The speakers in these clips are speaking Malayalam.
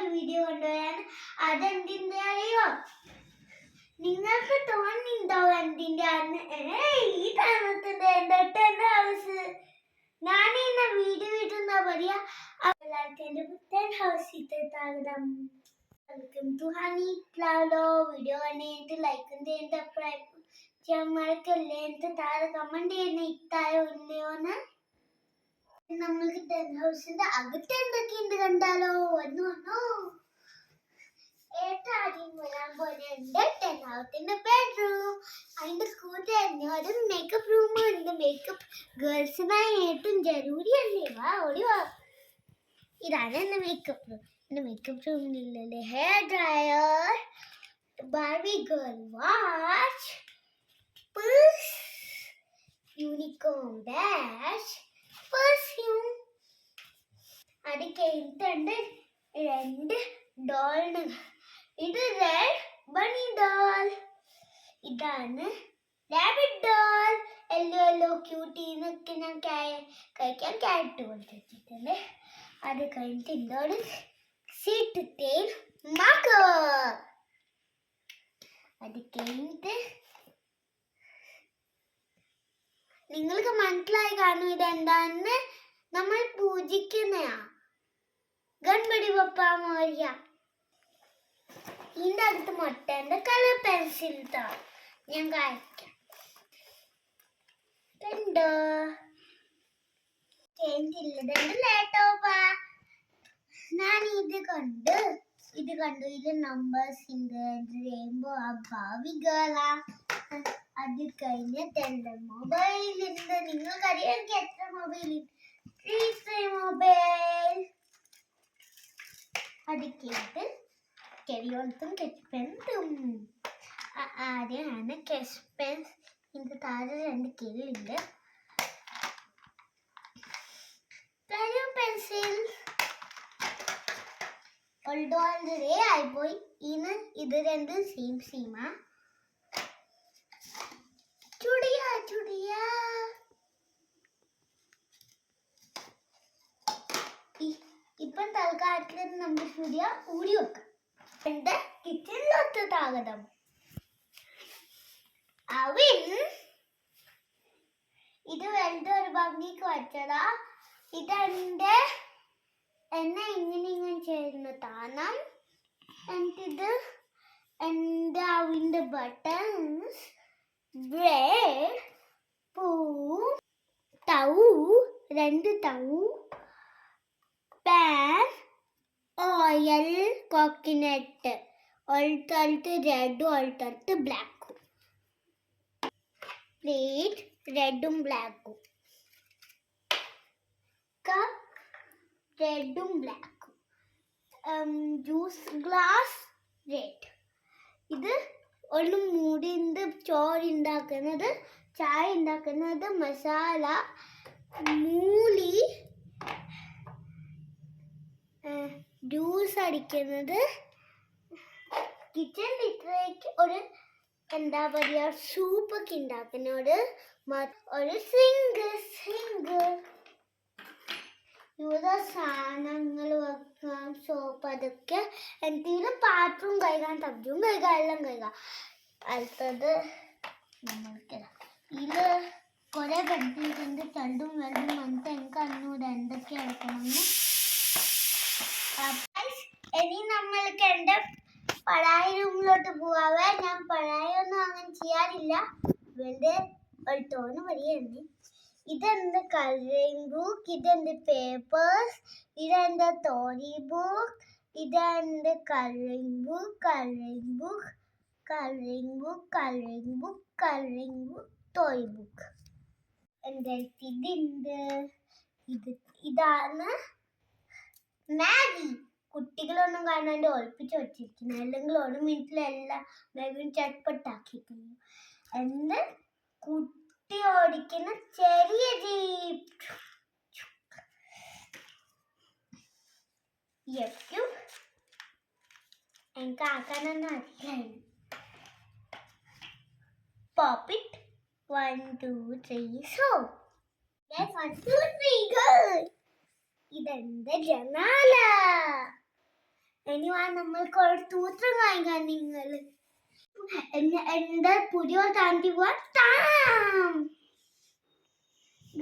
ഒരു വീഡിയോ കൊണ്ടുവരാൻ. അതെന്തിന്റെ അറിയോ? നിങ്ങൾക്ക് തോന്നിണ്ടാവും എന്തിന്റെ ഈ തണുത്തിന്റെ എന്തൊട്ടെ ഹൗസ്. ഞാൻ ഇന്ന് വീട് പറയാ എന്റെ പുത്തൻ ഹൗസിത്തെ താങ്കം. Welcome to honey flower. Video കണ്ടിട്ട് ലൈക്കും ചെയ്യേണ്ട അഭിപ്രായം മറക്കല്ലേ. എന്നിട്ട് താഴെ കമന്റ് ചെയ്യുന്ന ഇട്ടായോ ഇല്ലയോന്ന്. നമ്മൾക്ക് ടെൻ ഹൗസിന്റെ അകത്ത് എന്തൊക്കെയുണ്ട് കണ്ടാലോ. വന്നു ഏട്ടാദ്യം വരാൻ പോലെ എന്റെ ടെൻ ഹൗസിന്റെ ബെഡ്റൂം. അതിന്റെ കൂടെ ഒരു മേക്കപ്പ് റൂം ഉണ്ട്. മേക്കപ്പ് ഗേൾസിനായി ഏറ്റവും ജരൂരിയല്ലേ. വാ ഓടിവാ. ഇതാണ് എന്റെ മേക്കപ്പ് റൂം. എന്റെ മേക്കപ്പ് റൂമിലുള്ള hair dryer, Barbie girl watch, unicorn dash, perfume. അത് കഴിഞ്ഞിട്ടുണ്ട് രണ്ട് ഡോളിന്. ഇത് റെഡ് ബണി ഡോൾ, ഇതാണ് റാബിറ്റ് ഡോൾ. യെല്ലോ ക്യൂട്ടീന്നൊക്കെ ഞാൻ കഴിക്കാൻ ക്യാരറ്റ് കൊടുത്തിട്ടുണ്ട്. അത് കഴിഞ്ഞിട്ട് ഇതോട് സീറ്റ് തേൻ മാർക്കർ. അത് കഴിഞ്ഞിട്ട് നിങ്ങൾക്ക് മനസ്സിലായി കാണും ഇതെന്താന്ന്. നമ്മൾ പൂജിക്കുന്നയാ ഗണപതി ബപ്പ മോര്യ. ഇതിന്റെ അടുത്ത് മുട്ടേന്റെ കളർ പെൻസിൽ താ ഞാൻ കാണിക്കാം. ഞാൻ ഇത് കണ്ടു. ഇതിൽ നമ്പേഴ്സ് ഉണ്ട്. റെയിൻബോ ആ ഭാവി ഗേളാ. അത് കഴിഞ്ഞിട്ട് എന്റെ മൊബൈലുണ്ട്. നിങ്ങൾക്കറിയാം എനിക്ക് എത്ര മൊബൈൽ. മൊബൈൽ അത് കേട്ട് കെരിയോണത്തും കെസ്പെൻസും. ആദ്യമാണ് കെസ്പെൻസ്. ഇതിന്റെ താഴെ രണ്ട് കെല്ലുണ്ട്. പെൻസിൽ ഓൾഡോൾഡേ ആയിപ്പോയി. ഇത് രണ്ട് സീമാ. ചുടിയാ ഇപ്പം തൽക്കാലത്തിൽ നമുക്ക് ചുടിയ ഊരി വെക്കാം. എന്റെ കിച്ചണിലൊത്ത് താകതം ഇത് വെറുതെ ഒരു ഭംഗിക്ക് വെച്ചതാ. ഇതെന്റെ എന്നെ ഇങ്ങനെ ചെയ്യുന്ന താനം. എന്നിട്ടിത് എന്റെ അവിന്റെ ബട്ടൺസ്, ബ്രെഡ്, പൂ, രണ്ട് തൗ, പാൻ, ഓയിൽ, കോക്കനട്ട്, ഒളിത്തടുത്ത് റെഡും ഒളിത്തടുത്ത് ബ്ലാക്കും, പ്ലേറ്റ് റെഡും ബ്ലാക്കും, കപ്പ് റെഡും ബ്ലാക്കും, ജ്യൂസ് ഗ്ലാസ് റെഡ്. ഇത് ഒന്ന് മൂടിൻ്റെ ചോറുണ്ടാക്കുന്നത്, ചായ ഉണ്ടാക്കുന്നത്, മസാല, മൂലി, ജ്യൂസ് അടിക്കുന്നത്. കിച്ചൺ ലിറ്ററേക്ക് ഒരു എന്താ പറയുക സൂപ്പൊക്കെ ഉണ്ടാക്കുന്നോട് ഒരു സിങ്ക്. ഇവിടെ സാധനങ്ങൾ വെക്കാൻ സോപ്പ് അതൊക്കെ. എന്തെങ്കിലും പാത്രവും കഴുകാൻ, തബ്ജും കഴുകാൻ, എല്ലാം കഴുകാം. അടുത്തത് നമ്മൾക്ക് ഇതിൽ കുറേ പെട്ടിട്ടുണ്ട്. ചണ്ടും വെള്ളം വന്നിട്ട് എനിക്ക് അന്നൂടെ എന്തൊക്കെ എടുക്കണമെന്ന്. ഇനി നമ്മൾക്ക് എൻ്റെ പഴയ റൂമിലോട്ട് പോവാവേ. ഞാൻ പഴയൊന്നും അങ്ങനെ ചെയ്യാറില്ല. വെറുതെ ഒരു തോന്ന് പറയുകയാണ്. ഇതെന്റെ കളറിംഗ് ബുക്ക്, ഇതെന്റെ പേപ്പേഴ്സ്, ഇതെന്റെ സ്റ്റോറി ബുക്ക്, ഇതെന്റെ കളറിംഗ് ബുക്ക്, സ്റ്റോറി ബുക്ക്. എൻ്റെ ഇതുണ്ട്. ഇതാണ് മാഗി. കുട്ടികളൊന്നും കാണാണ്ട് ഒളിപ്പിച്ച് വെച്ചിരിക്കുന്നു. അല്ലെങ്കിൽ ഒരു മിനിറ്റിലെല്ലാം മാഗിയും ചട്പട്ടാക്കിയിരിക്കുന്നു. എൻ്റെ കുട്ടി ഓടിക്കുന്ന ചെറിയ ജീപ്പ്. എനിക്ക് ആക്കാനൊന്നും അറിയില്ലായിരുന്നു. Pop it 1 2 3 so 1 2 3 go. ഇതെന്റെ ജനാല. ഇനി വാ നമ്മൾക്ക് ഒരു തൂത്രം വാങ്ങിക്കാൻ നിങ്ങൾ. എന്റെ പുതിയ താണ്ടി പോവാം.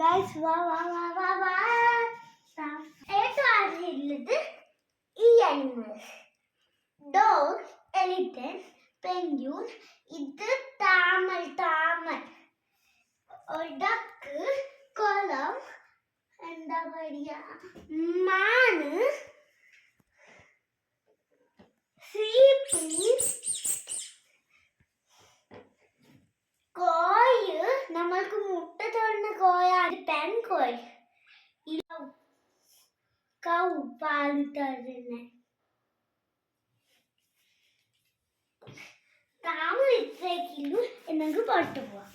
ഗൈസ് വാ വാ വാ വാ വാ. ഏറ്റവും ആദ്യമുള്ളത് ഈ അനിമൽസ്: ഡോഗ്, എലിഫന്റ്, പെൻഗ്വിൻ. ഇത് താമൽ താമൽ. ഒടക്ക്, കുളം, എന്താ പറയാ, മാന്, കോഴ്, നമ്മൾക്ക് മുട്ട തരുന്ന കോഴ, പെൺകോഴ്. കൗ, പാല് തരുന്ന. താമര ഇത്രയ്ക്കുള്ളൂ. എന്നെങ്കിൽ പുറത്തു പോവാം.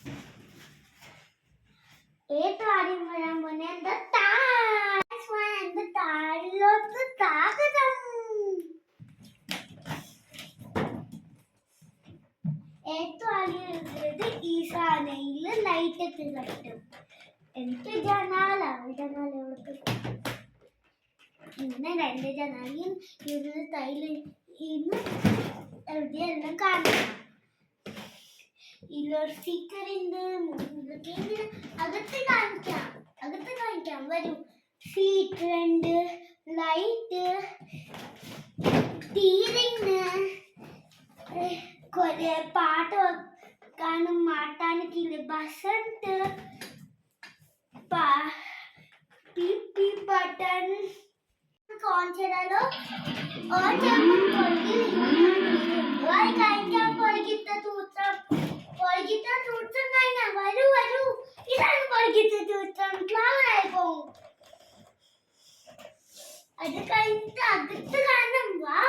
ഏറ്റവും ആദ്യം വരാൻ പോന്നെ എന്താ എന്റെ താഴിലോട്ട് താകതം. ഏറ്റവും ആദ്യം ഉള്ളത് ഈ സാധനയില് ലൈറ്റ് ഒക്കെ കട്ടും. എന്നിട്ട് ജനാല എവിടേക്ക് ഇങ്ങനെ 2 ജനാലയും ഇരുന്ന് തൈല് ഇന്ന് എവിടെയെല്ലാം കാണാം. ഇതിലൊരു സ്റ്റിക്കർ ഉണ്ട്. അകത്ത് കാണിക്കാം വരൂ. സീറ്റ് ഉണ്ട്, ലൈറ്റ്, സ്റ്റിയറിംഗ്, കൊറേ പാട്ട് വെക്കാനും മാട്ടാനൊക്കെ ബസ്സുണ്ട്, പി ബട്ടൺ കാണിച്ചാലോ. വരൂ. ഇതാണ് പൊളിക്കത്തെ തൂത്രം. ഫ്ലവർ ആയി പോവും. അത് കഴിഞ്ഞിട്ട് അകത്ത് കാണാം. വാ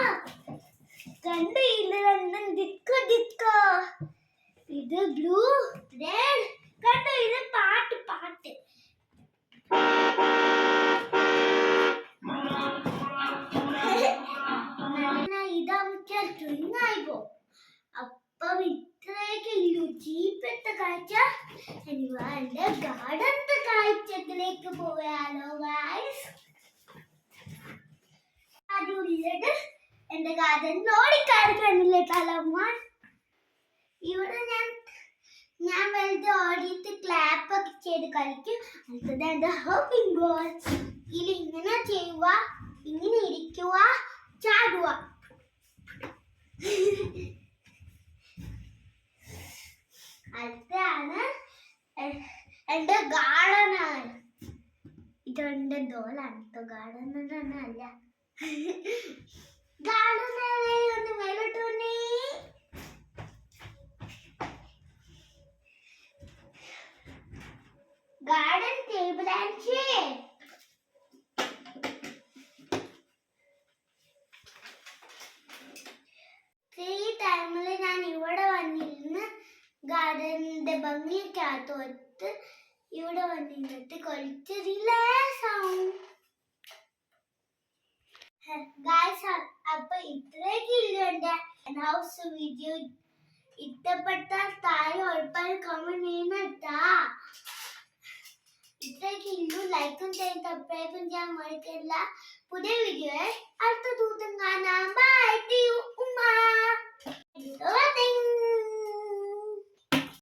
കണ്ടു. ഇത് ഡിസ്കോ. ഇത് ബ്ലൂ, റെഡ്. കണ്ടു, ഇത് പാട്ട്. ഇതാ ട്രിങ്ങായി പോ. അപ്പം ഇത്രയൊക്കെയുള്ളൂ ജീപ്പത്തെ കാഴ്ച. എന്റെ ഗാർഡന്റെ കാഴ്ചത്തിലേക്ക് പോയാലോ ഗൈസ്. അതുള്ളത് എന്റെ ഗാർഡൻ ഓടിക്കാടുന്നില്ലേ തലമാൻ. ഇവിടെ ഞാൻ വെറുതെ ഓടിയിട്ട് ക്ലാപ്പ് ഒക്കെ ചെയ്ത് കളിക്കും. അടുത്തത് എന്റെ ഹോപ്പിംഗ് ബോൾ. ഇതിൽ ഇങ്ങനെ ചെയ്യുക, ഇങ്ങനെ ഇരിക്കുക, ചാടുക. അടുത്താണ് എന്റെ ഗാർഡനാണ്. ഇതെന്റെ ഡോളാണ് കേട്ടോ. ഗാർഡൻ തന്നെ അല്ല. ഗാർഡനെ ഒന്ന് മേലോട്ട് വന്നേ. Garden table and chair. ഈ ടൈമിൽ ഞാൻ ഇവിടെ വന്നിരുന്ന് ഗാർഡന്റെ ഭംഗിയൊക്കെ ആത്തോത്ത് ഇവിടെ വന്നിരുന്നിട്ട് കുറച്ച് റിലാക്സ് ആവും. ഗൈസ്, അപ്പൊ ഇത്രയൊക്കെ എന്റെ ഹൗസ് വീഡിയോ. ഇഷ്ടപ്പെട്ടാൽ താഴെ ഉറപ്പായി കമന്റ് ചെയ്യണട്ടാ. ഇത്രയൊക്കെ ലൈക്കും ചെയ്യാൻ സബ്സ്ക്രൈബും ചെയ്യാൻ മറക്കല്ല. പുതിയ വീഡിയോ അടുത്ത ദിവസം കാണാം. ബൈ, ഉമ്മ.